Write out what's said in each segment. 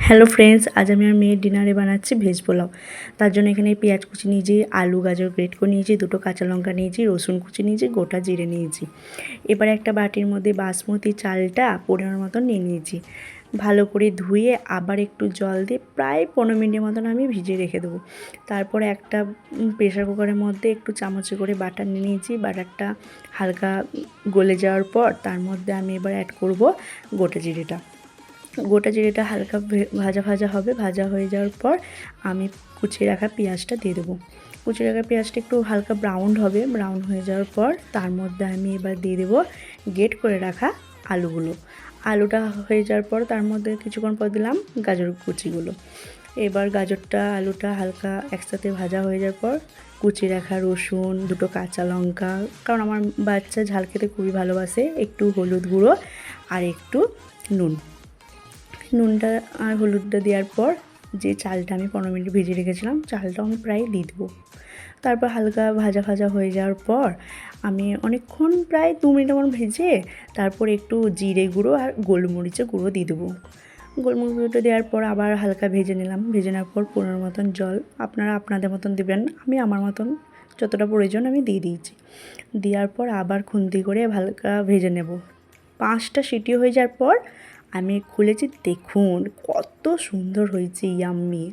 Hello friends, আজ আমি আর মেয়ের ডিনারে বানাচ্ছি ভেজ পোলাও। তার জন্য এখানে পেঁয়াজ কুচি নিয়েছি, আলু গাজর গ্রেট করে নিয়েছি, দুটো কাঁচা লঙ্কা নিয়েছি, রসুন কুচি নিয়েছি, গোটা জিরে নিয়েছি। এবার একটা বাটির মধ্যে বাসমতি চালটা পরিমাণ মতন নিয়ে নিয়েছি। ভালো করে ধুয়ে আবার একটু জল দিয়ে প্রায় 15 মিনিটের মতন আমি ভিজিয়ে রেখে দেবো। তারপরে একটা প্রেশার কুকারের মধ্যে একটু চামচে করে বাটার নিয়ে নিয়েছি। বাটারটা হালকা গলে যাওয়ার পর তার মধ্যে আমি এবার অ্যাড করব গোটা জিরেটা হালকা ভাজা ভাজা হবে। ভাজা হয়ে যাওয়ার পর আমি কুচিয়ে রাখা পেঁয়াজটা দিয়ে দেবো। কুচিয়ে রাখা পেঁয়াজটা একটু হালকা ব্রাউন হবে। ব্রাউন হয়ে যাওয়ার পর তার মধ্যে আমি এবার দিয়ে দেবো গ্রেট করে রাখা আলুগুলো। আলুটা হয়ে যাওয়ার পর তার মধ্যে কিছুক্ষণ পর দিলাম গাজর কুচিগুলো। এবার গাজরটা আলুটা হালকা একসাথে ভাজা হয়ে যাওয়ার পর কুচিয়ে রাখা রসুন, দুটো কাঁচা লঙ্কা, কারণ আমার বাচ্চা ঝাল খেতে খুবই ভালোবাসে, একটু হলুদ গুঁড়ো আর একটু নুনটা আর হলুদটা দেওয়ার পর যে চালটা আমি 15 মিনিট ভিজিয়ে রেখেছিলাম, চালটাও আমি প্রায় দিয়ে দেবো। তারপর হালকা ভাজা ভাজা হয়ে যাওয়ার পর আমি অনেকক্ষণ প্রায় 2 মিনিটের মতো ভেজে তারপর একটু জিরে গুঁড়ো আর গোলমরিচের গুঁড়ো দিয়ে দেবো। গোলমরিচ গুঁড়োটা দেওয়ার পর আবার হালকা ভেজে নিলাম। ভেজে নেওয়ার পর পরিমাণ মতন জল আপনারা আপনাদের মতন দেবেন, আমি আমার মতন যতটা প্রয়োজন আমি দিয়ে দিয়েছি। দেওয়ার পর আবার খুন্তি করে হালকা ভেজে নেব। 5টা সিটি হয়ে যাওয়ার পর আমি খুলেছি, দেখুন কত সুন্দর হয়েছে, ইয়াম্মি।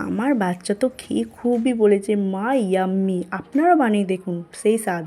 আমার বাচ্চা তো খেয়ে খুবই বলেছে, মা ইয়াম্মি। আপনারাও বানিয়ে দেখুন, সেই স্বাদ।